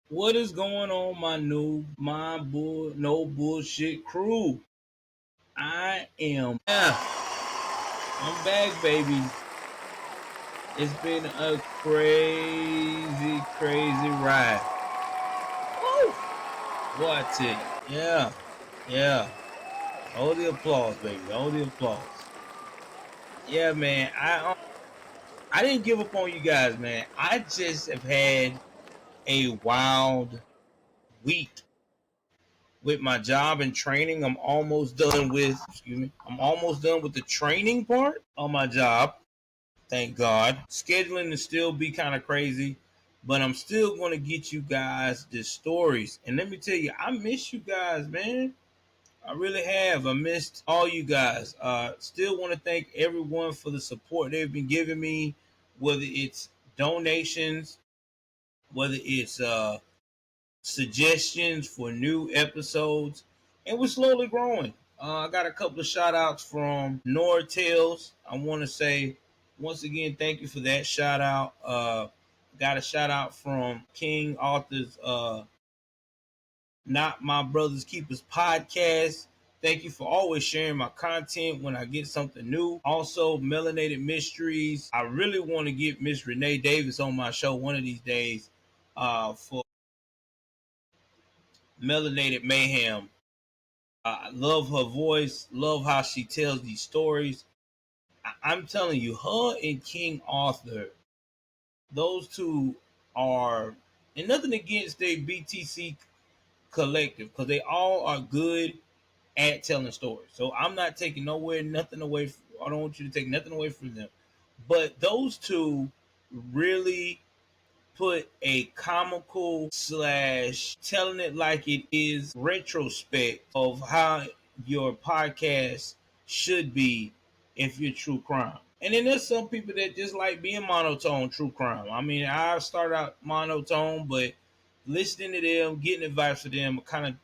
What is going on, no bullshit crew? I am. I'm back, baby. It's been a crazy, crazy ride. Woo! What it? Yeah, yeah. All the applause, baby. All the applause. Yeah, man. I didn't give up on you guys, man. I just have had a wild week with my job and training. I'm almost done with, excuse me, I'm almost done with the training part on my job. Thank God. Scheduling is still be kind of crazy, but I'm still going to get you guys the stories. And let me tell you, I miss you guys, man. I really have. I missed all you guys. Still want to thank everyone for the support they've been giving me, whether it's donations, whether it's suggestions for new episodes, and we're slowly growing. I got a couple of shout outs from Notorious. I want to say once again, thank you for that shout out. Got a shout out from King Authors, Not My Brothers Keepers podcast. Thank you for always sharing my content when I get something new. Also, Melanated Mysteries. I really want to get Miss Renee Davis on my show one of these days for Melanated Mayhem. I love her voice, love how she tells these stories. I'm telling you, her and King Arthur, those two are, and nothing against their BTC collective, because they all are good at telling stories. So I'm not taking nothing away. I don't want you to take nothing away from them. But those two really put a comical slash telling it like it is retrospect of how your podcast should be if you're true crime. And then there's some people that just like being monotone true crime. I mean, I started out monotone, but listening to them, getting advice from them, kind of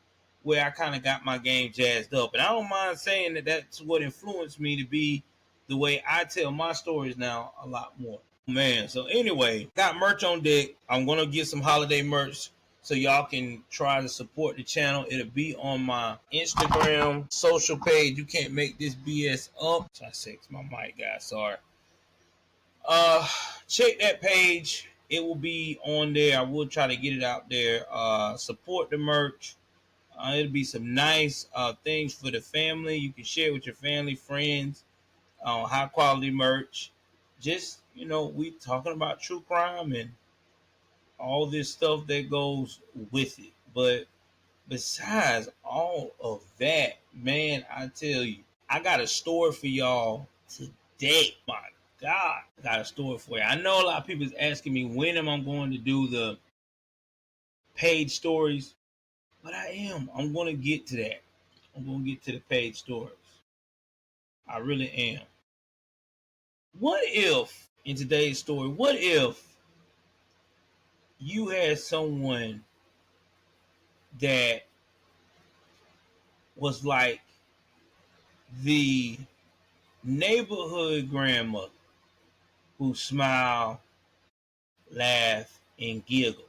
where I kind of got my game jazzed up. And I don't mind saying that that's what influenced me to be the way I tell my stories now a lot more. Man, so anyway, got merch on deck. I'm gonna get some holiday merch so y'all can try to support the channel. It'll be on my Instagram social page. You can't make this BS up. So I said my mic guys, sorry. Uh Check that page. It will be on there. I will try to get it out there. Support the merch. It'll be some nice things for the family. You can share with your family, friends, high quality merch. Just, we talking about true crime and all this stuff that goes with it. But besides all of that, man, I tell you, I got a story for y'all today. My God, I got a story for you. I know a lot of people is asking me when am I going to do the page stories, but I am. I'm going to get to that. I'm going to get to the page stories. I really am. What if, in today's story, what if you had someone that was like the neighborhood grandmother who smiled, laughed, and giggled?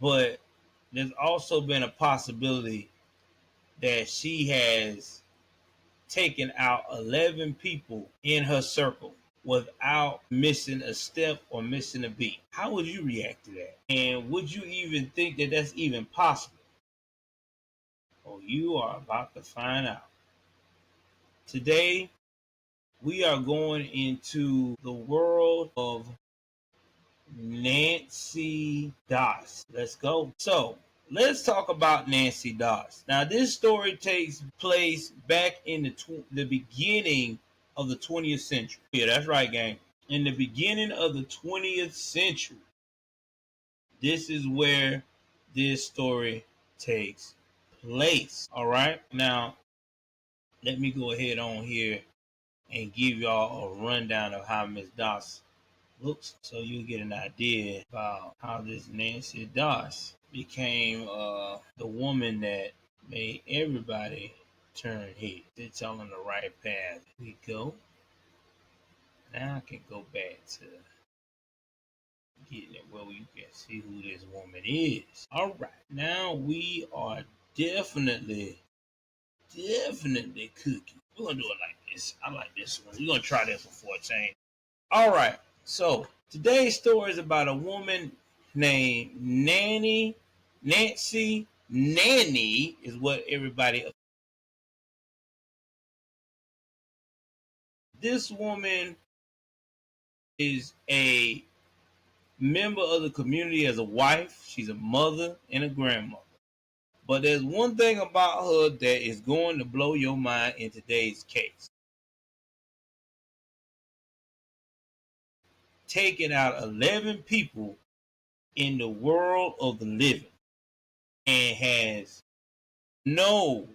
But there's also been a possibility that she has taken out 11 people in her circle without missing a step or missing a beat. How would you react to that? And would you even think that that's even possible? Oh, you are about to find out. Today, we are going into the world of Nancy Doss. Let's go. So, let's talk about Nancy Doss. Now, this story takes place back in the beginning of the 20th century. Yeah, that's right, gang. In the beginning of the 20th century, this is where this story takes place. All right. Now, let me go ahead on here and give y'all a rundown of how Miss Doss looks so you get an idea about how this Nancy Doss became the woman that made everybody turn head. It's on the right path. We go. Now I can go back to Getting it where you can see who this woman is. All right, now we are definitely, definitely cooking. We're gonna do it like this. I like this one. We're gonna try this before it change. All right. So today's story is about a woman named Nancy. Nanny is what everybody. This woman is a member of the community as a wife. She's a mother and a grandmother. But there's one thing about her that is going to blow your mind in today's case. Taking out 11 people in the world of the living and has no,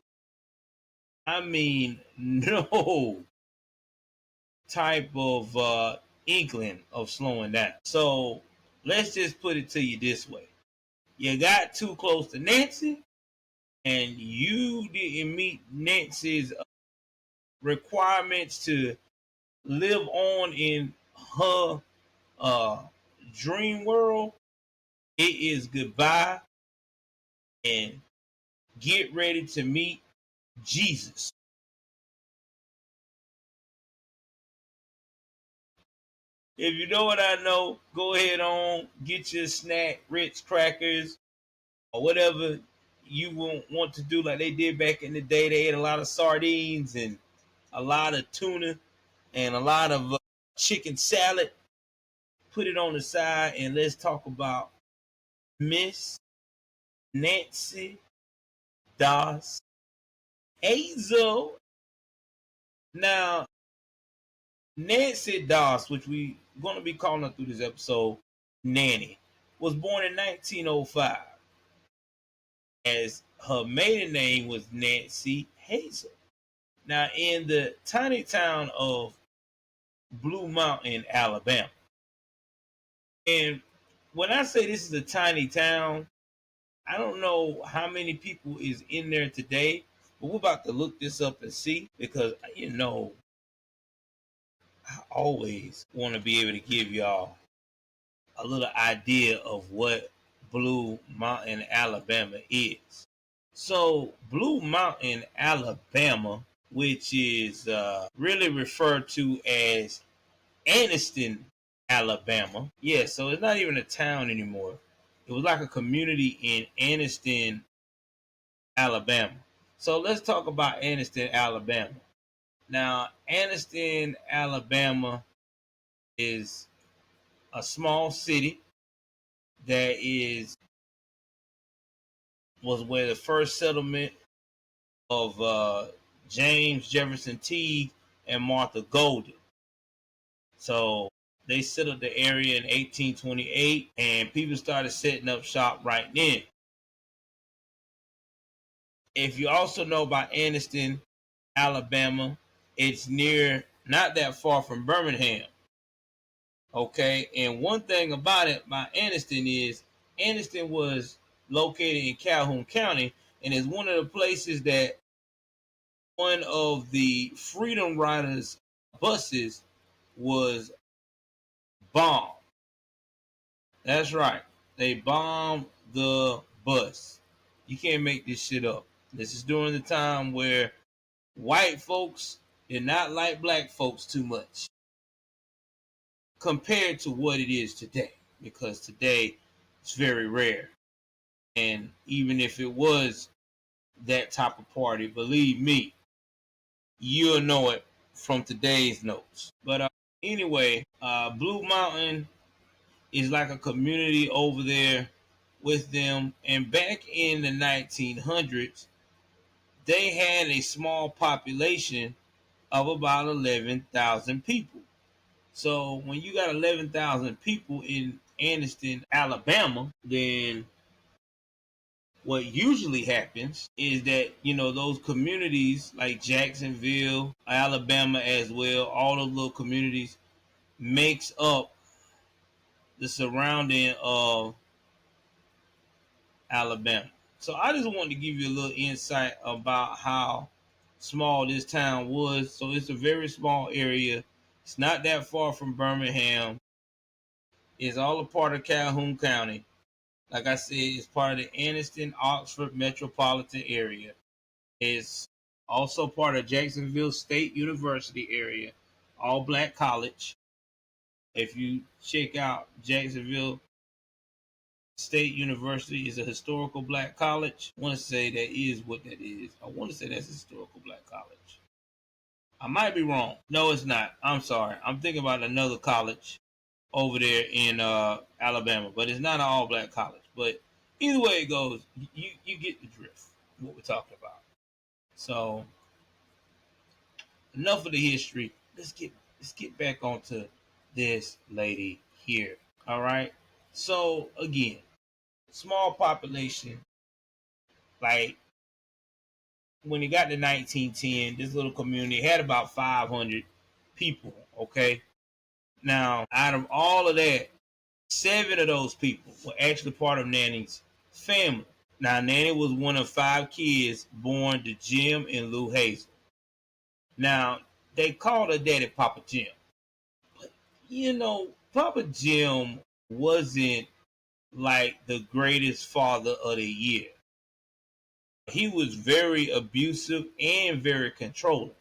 I mean, no type of inkling of slowing down. So let's just put it to you this way. You got too close to Nancy and you didn't meet Nancy's requirements to live on in her uh, dream world. It is goodbye and get ready to meet Jesus. If you know what I know, go ahead on, get your snack, Ritz crackers, or whatever you want to do like they did back in the day. They ate a lot of sardines and a lot of tuna and a lot of chicken salad. Put it on the side and let's talk about Miss Nancy Doss Hazel. Now, Nancy Doss, which we going to be calling her through this episode, Nanny, was born in 1905 as her maiden name was Nancy Hazel. Now, in the tiny town of Blue Mountain, Alabama. And when I say this is a tiny town, I don't know how many people is in there today, but we're about to look this up and see because, I always want to be able to give y'all a little idea of what Blue Mountain, Alabama is. So, Blue Mountain, Alabama, which is really referred to as Anniston, Alabama. Yeah, so it's not even a town anymore. It was like a community in Anniston, Alabama. So let's talk about Anniston, Alabama. Now, Anniston, Alabama is a small city that is was where the first settlement of James Jefferson Teague and Martha Golden. So they settled the area in 1828, and people started setting up shop right then. If you also know about Anniston, Alabama, it's near, not that far from Birmingham. Okay, and one thing about it, by Anniston is Anniston was located in Calhoun County, and is one of the places that one of the Freedom Riders buses was bombed. That's right. They bombed the bus. You can't make this shit up. This is during the time where white folks did not like black folks too much compared to what it is today. Because today it's very rare. And even if it was that type of party, believe me, you'll know it from today's notes. But anyway, Blue Mountain is like a community over there with them. And back in the 1900s, they had a small population of about 11,000 people. So when you got 11,000 people in Anniston, Alabama, then what usually happens is that, those communities like Jacksonville, Alabama as well, all those little communities makes up the surrounding of Alabama. So I just wanted to give you a little insight about how small this town was. So it's a very small area. It's not that far from Birmingham. It's all a part of Calhoun County. Like I said, it's part of the Anniston, Oxford metropolitan area. It's also part of Jacksonville State University area, all black college. If you check out Jacksonville State University, is a historical black college. I want to say that is what that is. I want to say that's a historical black college. I might be wrong. No, it's not. I'm sorry. I'm thinking about another college over there in Alabama, but it's not an all black college. But either way it goes, you get the drift. What we're talking about. So enough of the history. Let's get back onto this lady here. All right. So again, small population. Like when it got to 1910, this little community had about 500 people. Okay. Now, out of all of that, 7 of those people were actually part of Nanny's family. Now, Nanny was one of 5 kids born to Jim and Lou Hazel. Now, they called her daddy Papa Jim. But, Papa Jim wasn't like the greatest father of the year. He was very abusive and very controlling.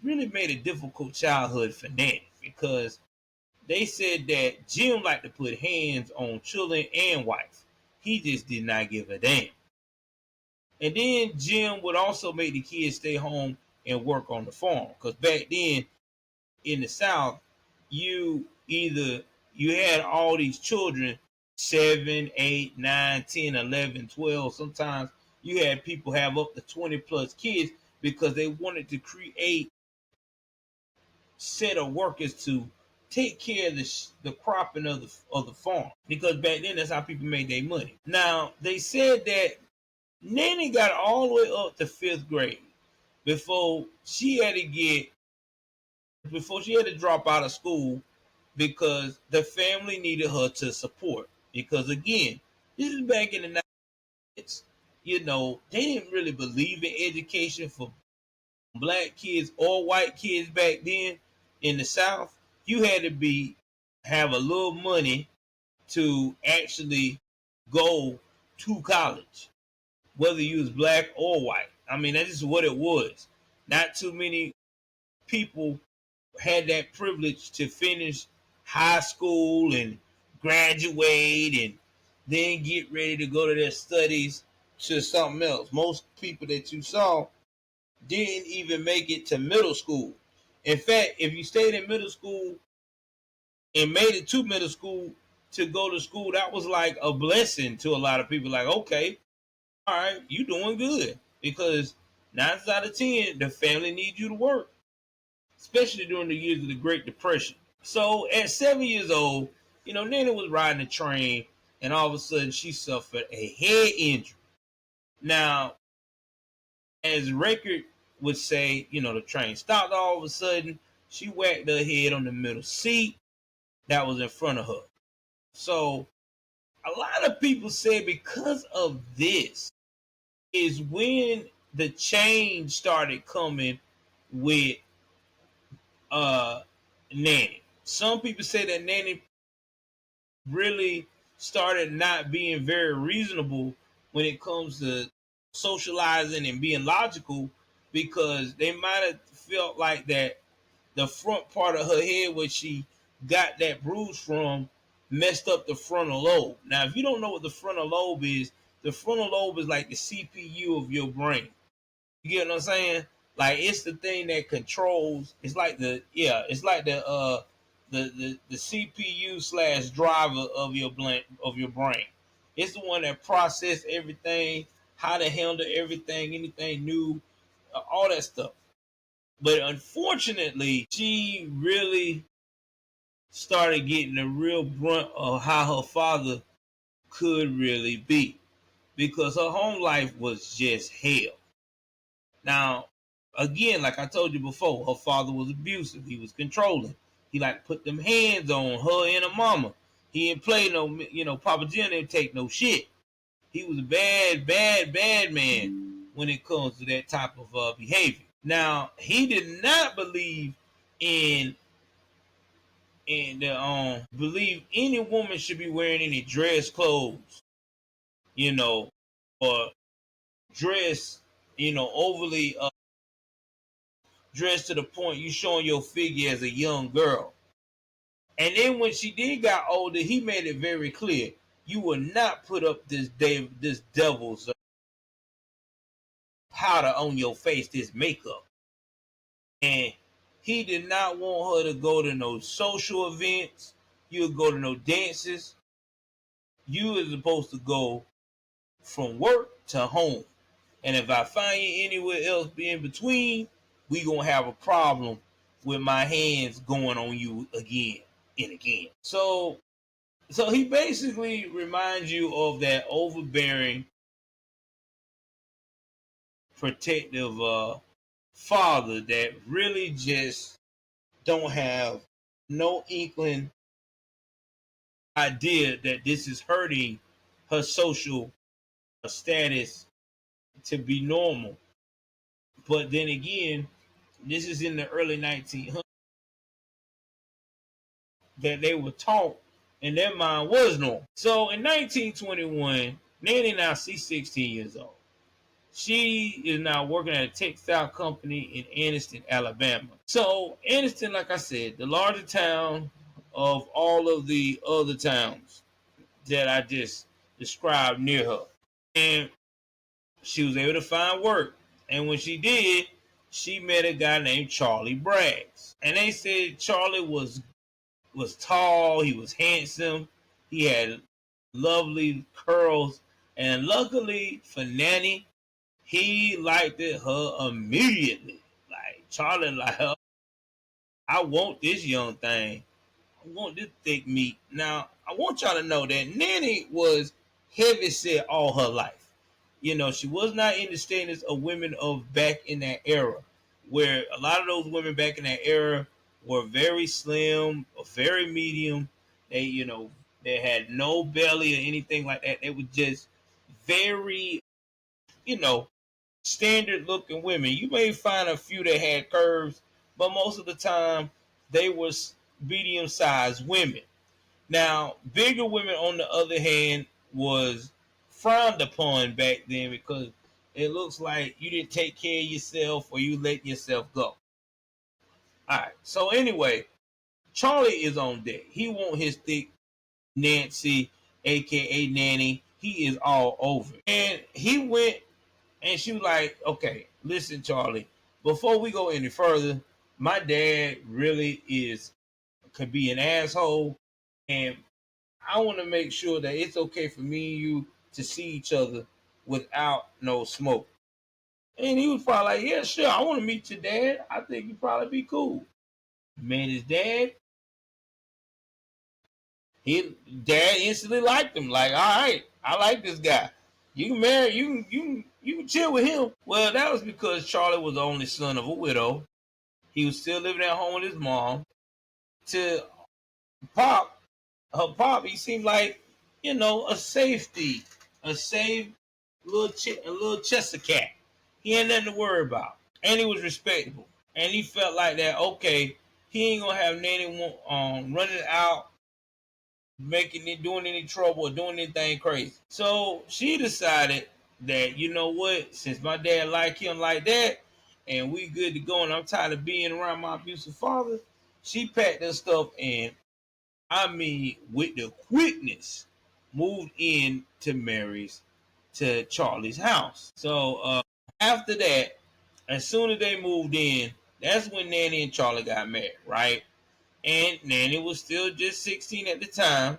Really made a difficult childhood for Nanny because they said that Jim liked to put hands on children and wife. He just did not give a damn. And then Jim would also make the kids stay home and work on the farm. Because back then in the South, you had all these children, 7, 8, 9, 10, 11, 12. Sometimes you had people have up to 20 plus kids because they wanted to create set of workers to take care of the cropping of the farm, because back then that's how people made their money. Now they said that Nanny got all the way up to 5th grade before she had to drop out of school because the family needed her to support. Because again, this is back in the 90s. They didn't really believe in education for black kids or white kids back then in the South. You had to have a little money to actually go to college, whether you was black or white. I mean, that's just what it was. Not too many people had that privilege to finish high school and graduate and then get ready to go to their studies to something else. Most people that you saw didn't even make it to middle school. In fact, if you stayed in middle school and made it to middle school to go to school, that was like a blessing to a lot of people. Like, okay, all right, you doing good. Because 9 out of 10, the family needs you to work, especially during the years of the Great Depression. So at 7 years old, Nanny was riding a train and all of a sudden she suffered a head injury. Now, as record would say, the train stopped all of a sudden. She whacked her head on the middle seat that was in front of her. So a lot of people say because of this is when the change started coming with Nanny. Some people say that Nanny really started not being very reasonable when it comes to socializing and being logical, because they might have felt like that the front part of her head where she got that bruise from messed up the frontal lobe. Now, if you don't know what the frontal lobe is, the frontal lobe is like the CPU of your brain. You get what I'm saying? Like, it's the thing that controls. It's like the CPU slash driver of your brain. It's the one that process everything, how to handle everything, anything new, all that stuff. But unfortunately, she really started getting the real brunt of how her father could really be, because her home life was just hell. Now, again, like I told you before, her father was abusive. He was controlling. He like put them hands on her and her mama. He didn't play Papa Jim didn't take no shit. He was a bad, bad, bad man when it comes to that type of behavior. Now, he did not believe in and believe any woman should be wearing any dress clothes, you know, or dress, overly dressed to the point you showing your figure as a young girl. And then when she did got older, he made it very clear you will not put up this devil's powder on your face, this makeup. And he did not want her to go to no social events. You would go to no dances. You were supposed to go from work to home. And if I find you anywhere else in between, we gonna have a problem with my hands going on you again and again. So he basically reminds you of that overbearing, protective father that really just don't have no inkling idea that this is hurting her social status to be normal. But then again, this is in the early 1900s that they were taught and their mind was normal. So in 1921, Nanny now she's 16 years old. She is now working at a textile company in Anniston, Alabama. So Anniston, like I said, the larger town of all of the other towns that I just described near her. And she was able to find work. And when she did, she met a guy named Charlie Braggs. And they said Charlie was tall, he was handsome, he had lovely curls, and luckily for Nanny, he liked her immediately. Like Charlie, like her, I want this young thing. I want this thick meat. Now, I want y'all to know that Nanny was heavy set all her life. She was not in the standards of women of back in that era, where a lot of those women back in that era were very slim or very medium. They had no belly or anything like that. They were just very, you know, standard looking women. You may find a few that had curves, but most of the time they were medium sized women. Now, bigger women, on the other hand, was frowned upon back then because it looks like you didn't take care of yourself or you let yourself go. All right. So anyway, Charlie is on deck. He want his thick Nancy, aka Nanny. He is all over. And he went and she was like, okay, listen, Charlie, before we go any further, my dad really could be an asshole. And I want to make sure that it's okay for me and you to see each other without no smoke. And he was probably like, yeah, sure, I want to meet your dad. I think you'd probably be cool. Man, his dad instantly liked him. Like, all right, I like this guy. You can marry, you can chill with him. Well, that was because Charlie was the only son of a widow. He was still living at home with his mom. To Pop, her pop, he seemed like, a safety, a safe a little Chester cat. He had nothing to worry about, and he was respectable, and he felt like that. Okay, he ain't gonna have Nanny running out, making it, doing any trouble or doing anything crazy. So she decided that, you know what, since my dad like him like that, and we good to go, and I'm tired of being around my abusive father, she packed her stuff and, I mean, with the quickness, moved in to Charlie's house. So after that, as soon as they moved in, that's when Nanny and Charlie got married, right? And Nanny was still just 16 at the time.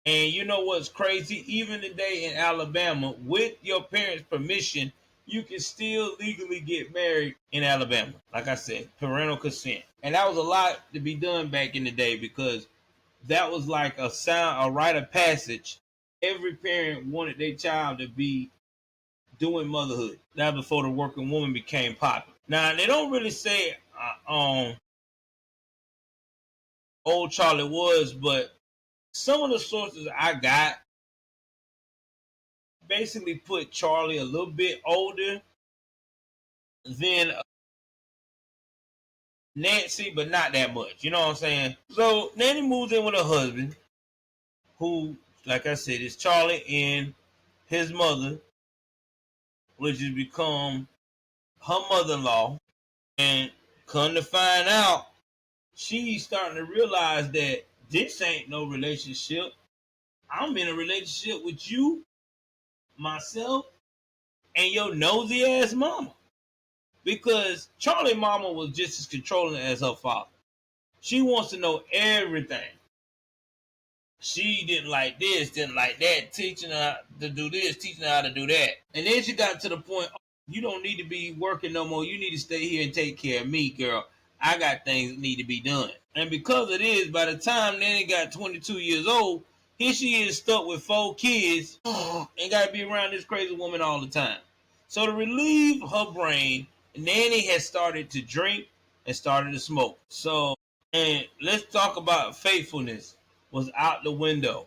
And you know what's crazy? Even today in Alabama, with your parents' permission, you can still legally get married in Alabama. Like I said, parental consent. And that was a lot to be done back in the day because that was like a rite of passage. Every parent wanted their child to be doing motherhood. That before the working woman became popular. Now they don't really say old Charlie was, but some of the sources I got basically put Charlie a little bit older than Nancy, but not that much. You know what I'm saying? So Nanny moves in with her husband, who, like I said, is Charlie and his mother, which has become her mother-in-law. And come to find out, she's starting to realize that this ain't no relationship. I'm in a relationship with you, myself, and your nosy ass mama. Because Charlie mama was just as controlling as her father. She wants to know everything. She didn't like this, didn't like that, teaching her to do this, teaching her how to do that. And then she got to the point, oh, you don't need to be working no more. You need to stay here and take care of me, girl. I got things that need to be done. And because of this, by the time Nanny got 22 years old, here she is stuck with 4 kids and got to be around this crazy woman all the time. So to relieve her brain, Nanny has started to drink and started to smoke. So, and let's talk about faithfulness was out the window.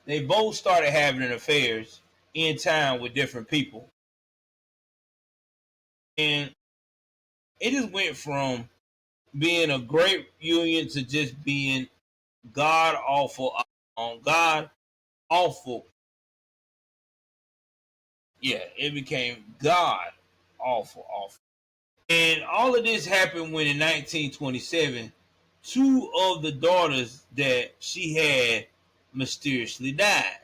They both started having affairs in town with different people. And it just went from being a great union to just being god awful on God awful. Yeah, it became God awful. And all of this happened when in 1927, 2 of the daughters that she had mysteriously died.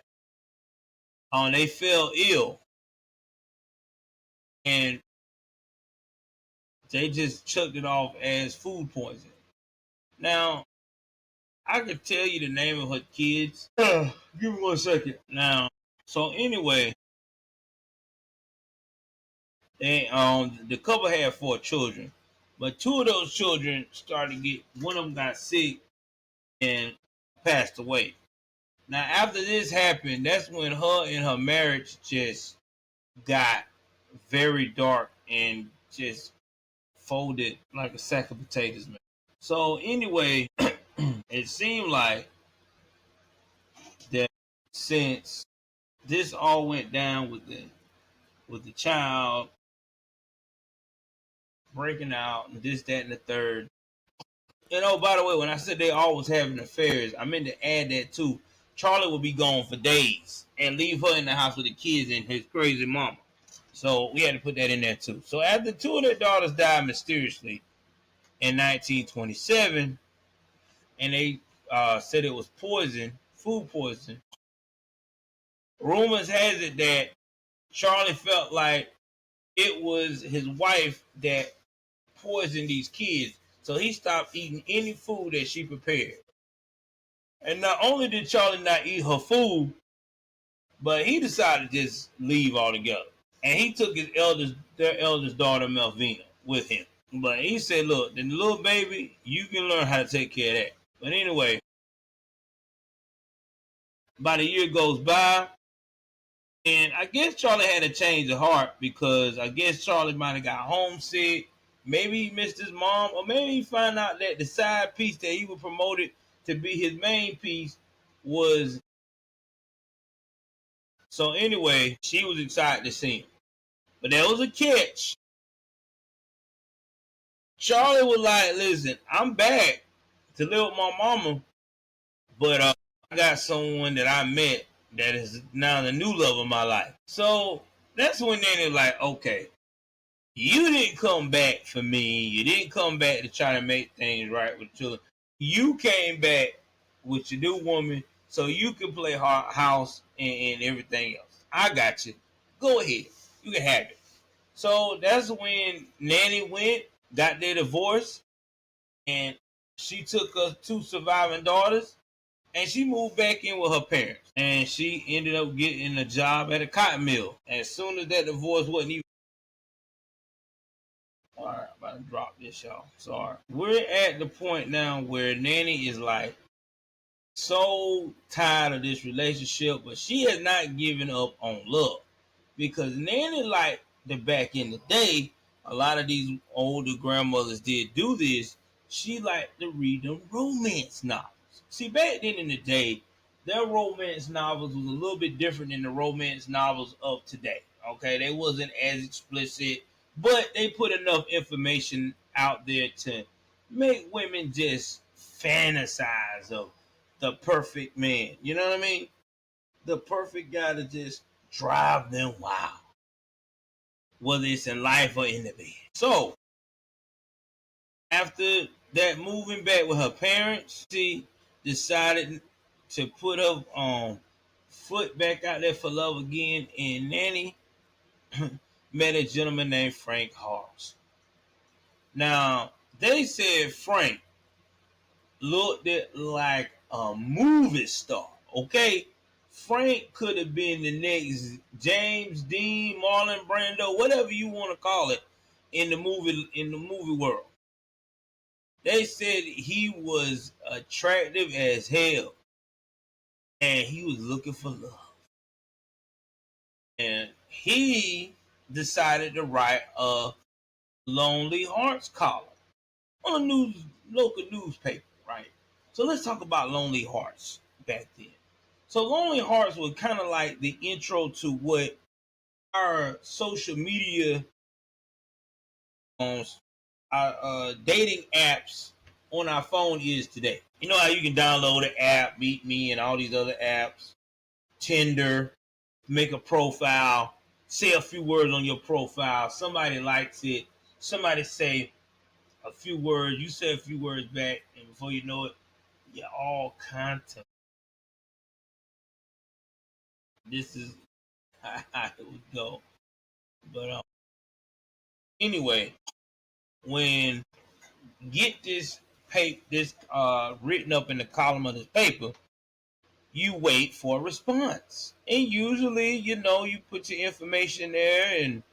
They fell ill and they just chucked it off as food poisoning. Now, I could tell you the name of her kids. Give me 1 second. Now, so anyway, they the couple had 4 children, but 2 of those children started to get. One of them got sick and passed away. Now, after this happened, that's when her and her marriage just got very dark and just folded like a sack of potatoes, man. So anyway, it seemed like that since this all went down with the child breaking out and this, that, and the third. And oh, by the way, when I said they always having affairs, I meant to add that too. Charlie would be gone for days and leave her in the house with the kids and his crazy mama. So we had to put that in there too. So after 2 of their daughters died mysteriously in 1927, and they said it was poison, food poison. Rumors has it that Charlie felt like it was his wife that poisoned these kids, so he stopped eating any food that she prepared. And not only did Charlie not eat her food, but he decided to just leave altogether. And he took their eldest daughter Melvina with him. But he said, "Look, the little baby, you can learn how to take care of that." But anyway, about a year goes by, and I guess Charlie had a change of heart because I guess Charlie might have got homesick. Maybe he missed his mom, or maybe he found out that the side piece that he was promoted to be his main piece was. So anyway, she was excited to see him. But there was a catch. Charlie was like, "Listen, I'm back to live with my mama, but I got someone that I met that is now the new love of my life." So that's when they were like, "Okay, you didn't come back for me. You didn't come back to try to make things right with children. You came back with your new woman so you can play house and everything else. I got you. Go ahead. You can have it." So that's when Nanny went, got their divorce, and she took her 2 surviving daughters and she moved back in with her parents. And she ended up getting a job at a cotton mill. As soon as that divorce wasn't even. All right, I'm about to drop this, y'all. Sorry. We're at the point now where Nanny is like so tired of this relationship, but she has not given up on love. Because Nanny, like the back in the day, a lot of these older grandmothers did do this. She liked to read them romance novels. See, back then in the day, their romance novels was a little bit different than the romance novels of today. Okay, they wasn't as explicit, but they put enough information out there to make women just fantasize of the perfect man. You know what I mean? The perfect guy to just drive them wild, whether it's in life or in the bed. So after that, moving back with her parents, she decided to put her foot back out there for love again, and Nanny met a gentleman named Frank Harris. Now, they said Frank looked like a movie star, okay? Frank could have been the next James Dean, Marlon Brando, whatever you want to call it in the movie world. They said he was attractive as hell and he was looking for love. And he decided to write a Lonely Hearts column on a local newspaper, right? So let's talk about Lonely Hearts back then. So Lonely Hearts was kind of like the intro to what our social media our dating apps on our phone is today. You know how you can download an app, Meet Me, and all these other apps, Tinder, make a profile, say a few words on your profile. Somebody likes it. Somebody say a few words. You say a few words back, and before you know it, you're all content. This is how it would go. But anyway, when get this paper, this written up in the column of this paper, you wait for a response. And usually, you put your information there and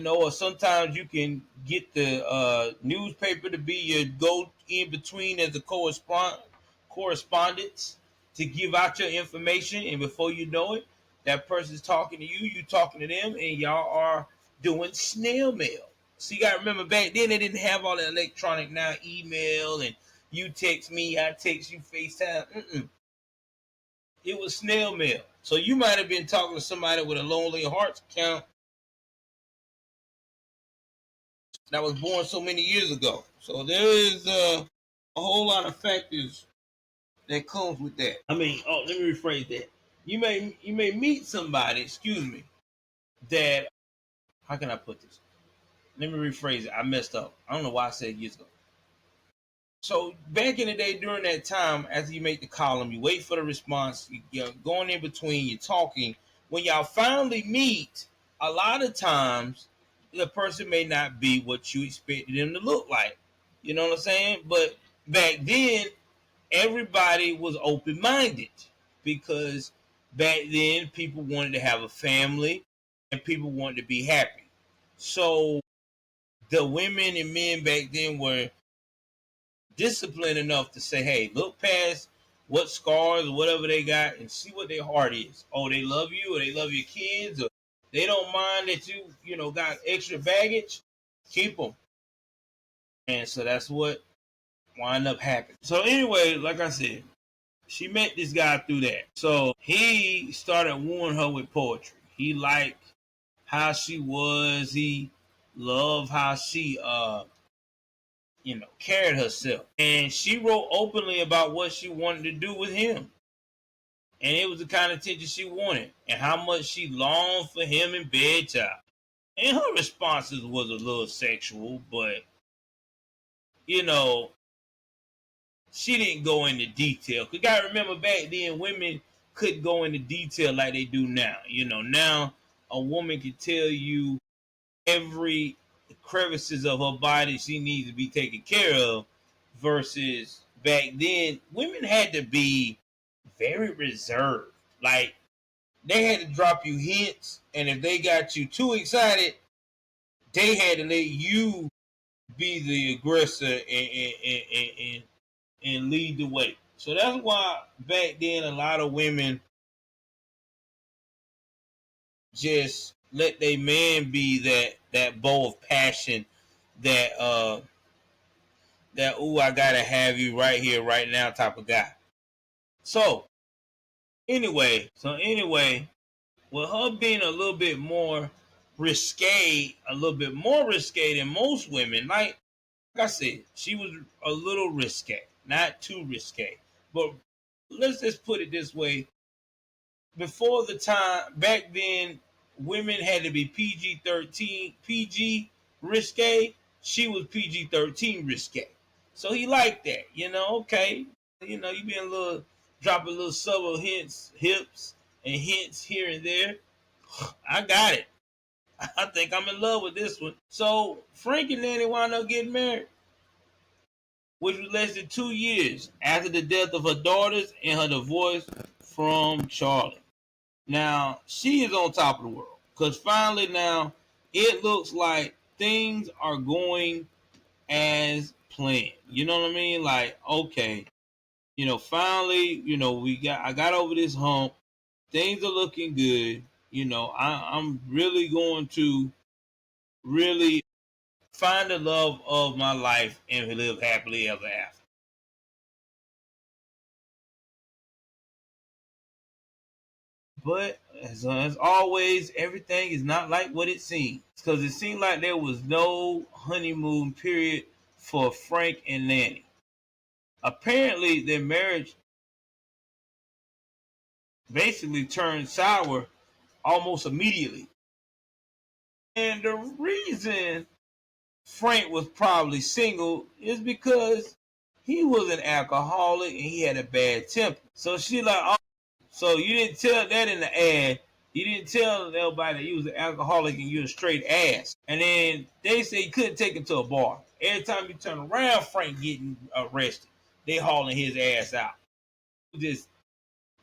or sometimes you can get the newspaper to be your go in between as a correspondence to give out your information, and before you know it, that person's talking to you talking to them, and y'all are doing snail mail. So you gotta remember, back then they didn't have all the electronic now email and you text me, I text you, FaceTime. It was snail mail. So you might have been talking to somebody with a Lonely Hearts account that was born so many years ago. So there is a whole lot of factors that comes with that. I mean, let me rephrase that. You may meet somebody, excuse me, that how can I put this? Let me rephrase it. I messed up. I don't know why I said years ago. So back in the day, during that time, after you make the column, you wait for the response. You're going in between. You're talking. When y'all finally meet, a lot of times the person may not be what you expected them to look like. You know what I'm saying? But back then, everybody was open minded because back then people wanted to have a family and people wanted to be happy. So the women and men back then were disciplined enough to say, hey, look past what scars or whatever they got and see what their heart is. Oh, they love you or they love your kids or they don't mind that got extra baggage. Keep them. And so that's what wind up happening. So anyway, like I said, she met this guy through that. So he started wooing her with poetry. He liked how she was. He loved how she carried herself. And she wrote openly about what she wanted to do with him. And it was the kind of attention she wanted. And how much she longed for him in bed time. And her responses was a little sexual, but you know, she didn't go into detail. Cause you gotta remember back then women couldn't go into detail like they do now. Now a woman can tell you every crevices of her body she needs to be taken care of, versus back then women had to be very reserved. Like they had to drop you hints, and if they got you too excited, they had to let you be the aggressor and lead the way. So that's why back then a lot of women just let their man be that bow of passion, that ooh, I gotta have you right here, right now type of guy. So anyway, with her being a little bit more risque than most women, like like I said, she was a little risque, not too risque. But let's just put it this way: before the time back then, women had to be PG-13, PG risque. She was PG-13 risque. So he liked that, okay. You being a little, drop a little subtle hints, hips and hints here and there. I got it. I think I'm in love with this one. So Frank and Nanny wound up getting married, which was less than 2 years after the death of her daughters and her divorce from Charlie. Now, she is on top of the world because finally now it looks like things are going as planned. You know what I mean? Like, okay, finally, I got over this hump. Things are looking good. I'm really going to really find the love of my life and live happily ever after. But as always, everything is not like what it seems. Because it seemed like there was no honeymoon period for Frank and Nanny. Apparently, their marriage basically turned sour almost immediately. And the reason Frank was probably single is because he was an alcoholic and he had a bad temper. So she like, oh, so you didn't tell that in the ad. You didn't tell everybody that you was an alcoholic and you a straight ass. And then they say you couldn't take him to a bar. Every time you turn around, Frank getting arrested. They hauling his ass out. Just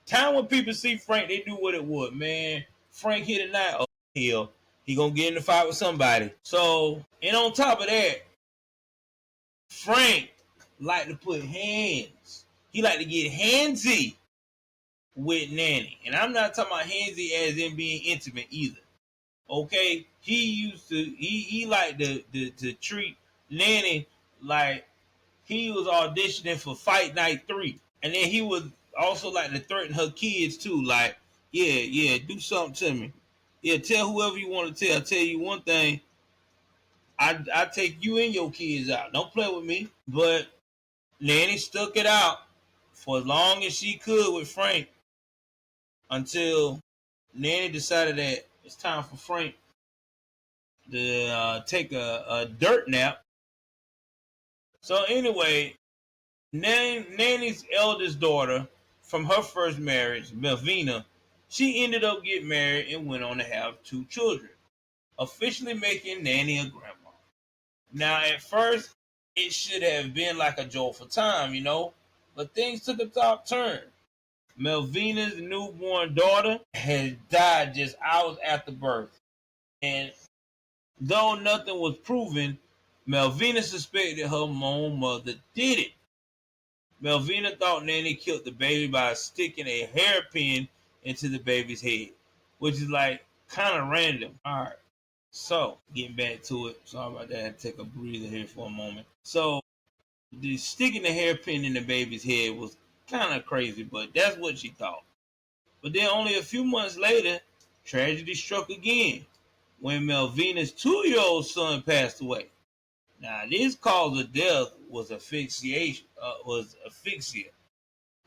time when people see Frank, they do what it would, man. Frank here tonight. Oh hell, he gonna get in the fight with somebody. So, and on top of that, Frank like to put hands. He like to get handsy with Nanny. And I'm not talking about handsy as in being intimate either. Okay? He used to he liked to treat Nanny like he was auditioning for Fight Night 3. And then he would also like to threaten her kids too. Like, yeah, do something to me. Yeah, tell whoever you want to tell. I'll tell you one thing. I take you and your kids out. Don't play with me. But Nanny stuck it out for as long as she could with Frank until Nanny decided that it's time for Frank to take a dirt nap. So anyway, Nanny's eldest daughter from her first marriage, Melvina, she ended up getting married and went on to have two children, officially making Nanny a grandma. Now, at first, it should have been like a joyful time, but things took a dark turn. Melvina's newborn daughter had died just hours after birth. And though nothing was proven, Melvina suspected her own mother did it. Melvina thought Nanny killed the baby by sticking a hairpin into the baby's head, which is like kind of random. All right. So, getting back to it. Sorry about that. I had to take a breather here for a moment. So, the sticking the hairpin in the baby's head was kind of crazy, but that's what she thought. But then only a few months later, tragedy struck again when Melvina's 2-year-old son passed away. Now, this cause of death was asphyxiation, was asphyxia.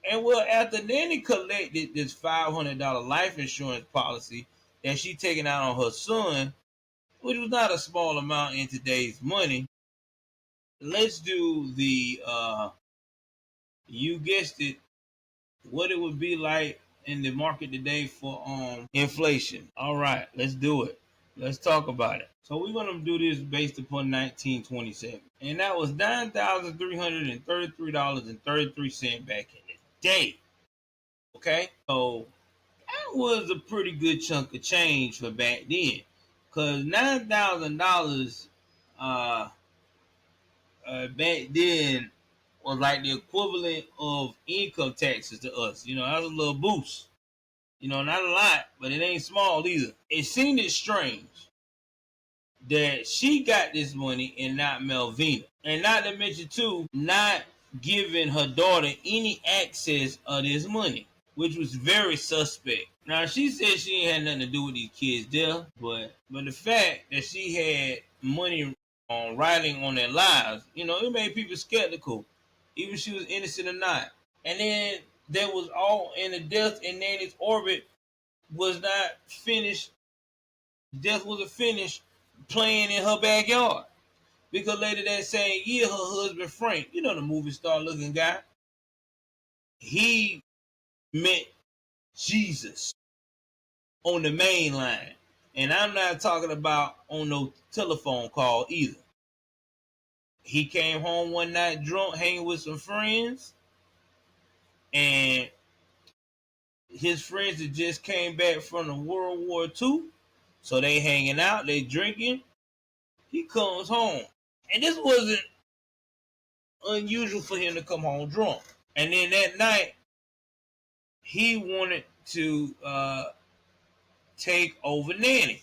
And well, after Nanny collected this $500 life insurance policy that she taken out on her son, which was not a small amount in today's money, let's do the you guessed it, what it would be like in the market today for inflation. All right, let's do it. Let's talk about it. So we're gonna do this based upon 1927, and that was $9,333.33 back in the day. Okay, so that was a pretty good chunk of change for back then, cause $9,000 uh, back then was like the equivalent of income taxes to us. That was a little boost. Not a lot, but it ain't small either. It seemed strange that she got this money and not Melvina. And not to mention, too, not giving her daughter any access of this money, which was very suspect. Now, she said she ain't had nothing to do with these kids' death, but the fact that she had money on writing on their lives. It made people skeptical, even if she was innocent or not. And then there was all in the death in Nanny's orbit was not finished. Death wasn't finished playing in her backyard. Because later that same year, her husband Frank, the movie star looking guy, he met Jesus on the main line. And I'm not talking about on no telephone call either. He came home one night drunk, hanging with some friends, and his friends had just came back from the World War II. So they hanging out, they drinking. He comes home. And this wasn't unusual for him to come home drunk. And then that night, he wanted to take over Nanny.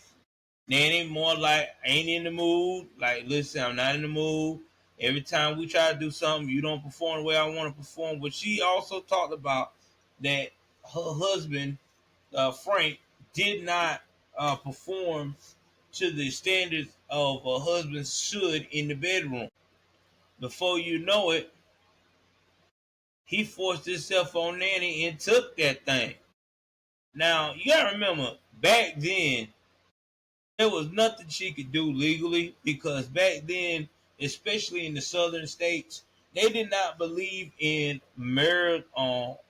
Nanny more like ain't in the mood. Like, listen, I'm not in the mood. Every time we try to do something, you don't perform the way I want to perform. But she also talked about that her husband, Frank, did not perform to the standards of a husband should in the bedroom. Before you know it, he forced himself on Nanny and took that thing. Now, you gotta remember, back then, there was nothing she could do legally because back then, especially in the southern states, they did not believe in marital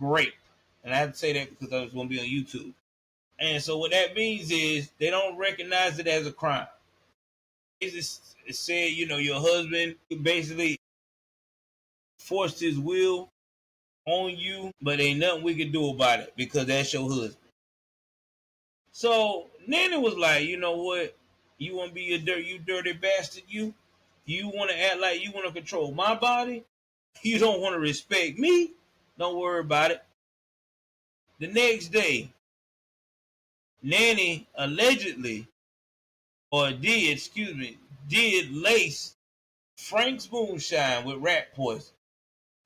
rape. And I have to say that because I was going to be on YouTube. And so what that means is they don't recognize it as a crime. It just said, your husband basically forced his will on you, but ain't nothing we can do about it because that's your husband. So Nanny was like, you know what? You want to be you dirty bastard, you? You want to act like you want to control my body? You don't want to respect me? Don't worry about it. The next day, Nanny allegedly, did lace Frank's moonshine with rat poison.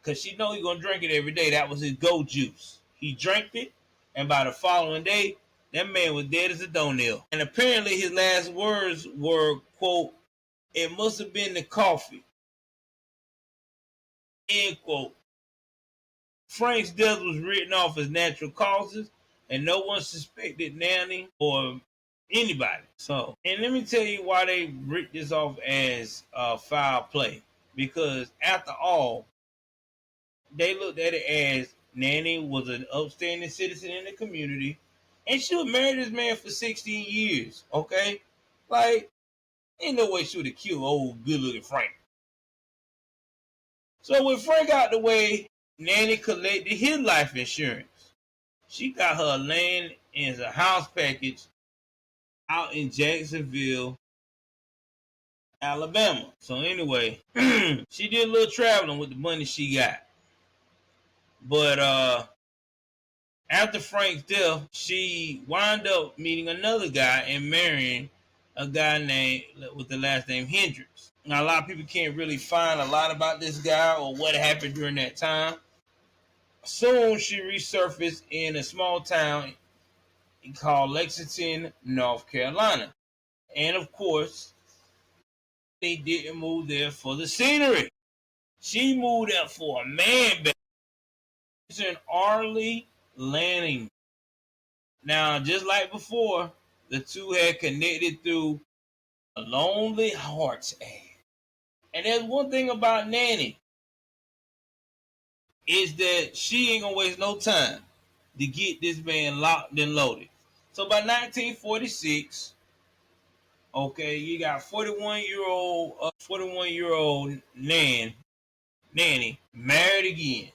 Because she know he's going to drink it every day. That was his go juice. He drank it, and by the following day, that man was dead as a doornail. And apparently his last words were, quote, "It must have been the coffee," end quote. Frank's death was written off as natural causes, and no one suspected Nanny or anybody. So, and let me tell you why they writ this off as foul play. Because after all, they looked at it as Nanny was an upstanding citizen in the community, and she was married to this man for 16 years. Okay, like ain't no way she would have killed old good-looking Frank. So when Frank got the way, Nanny collected his life insurance. She got her land and a house package out in Jacksonville, Alabama. So anyway, she did a little traveling with the money she got. But after Frank's death, she wound up meeting another guy and marrying a guy named with the last name Hendricks. Now a lot of people can't really find a lot about this guy or what happened during that time. Soon she resurfaced in a small town called Lexington, North Carolina. And of course, they didn't move there for the scenery. She moved there for a man baby. She's in Arley Lanning. Now, just like before, the two had connected through a Lonely Hearts ad. And there's one thing about Nanny is that she ain't gonna waste no time to get this man locked and loaded. So by 1946, okay, you got 41-year-old Nanny married again.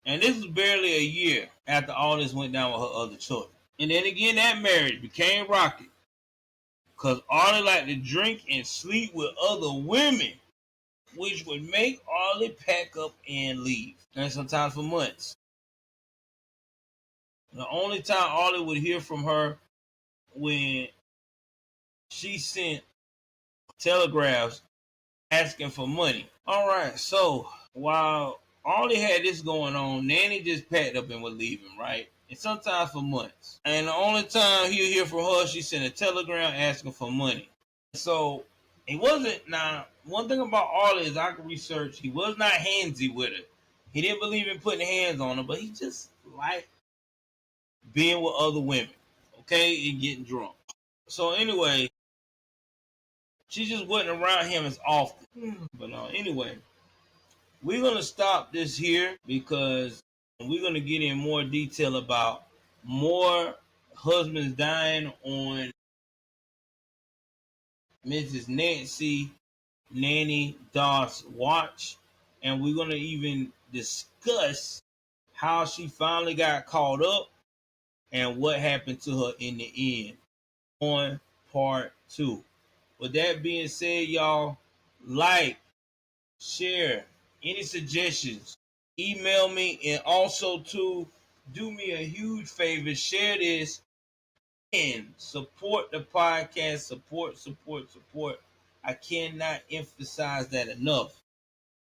And this was barely a year after all this went down with her other children. And then again, that marriage became rocky. Because Arlie liked to drink and sleep with other women, which would make Arlie pack up and leave. And sometimes for months. The only time Arlie would hear from her when she sent telegraphs asking for money. All right, so while Arlie had this going on, Nanny just packed up and was leaving, right? and sometimes for months. And the only time he'll hear from her, she sent a telegram asking for money. So it wasn't. Now, one thing about Arlie is I can research. He was not handsy with her. He didn't believe in putting hands on her, but he just liked being with other women, okay, and getting drunk. So anyway, she just wasn't around him as often. But anyway, we're gonna stop this here because we're gonna get in more detail about more husbands dying on Mrs. Nanny Doss watch, and we're gonna even discuss how she finally got caught up and what happened to her in the end on part 2. With that being said, y'all, like, share, any suggestions, email me, and also to do me a huge favor, share this and support the podcast. Support. I cannot emphasize that enough.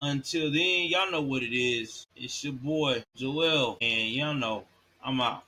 Until then, y'all know what it is. It's your boy Joel, and y'all know I'm out.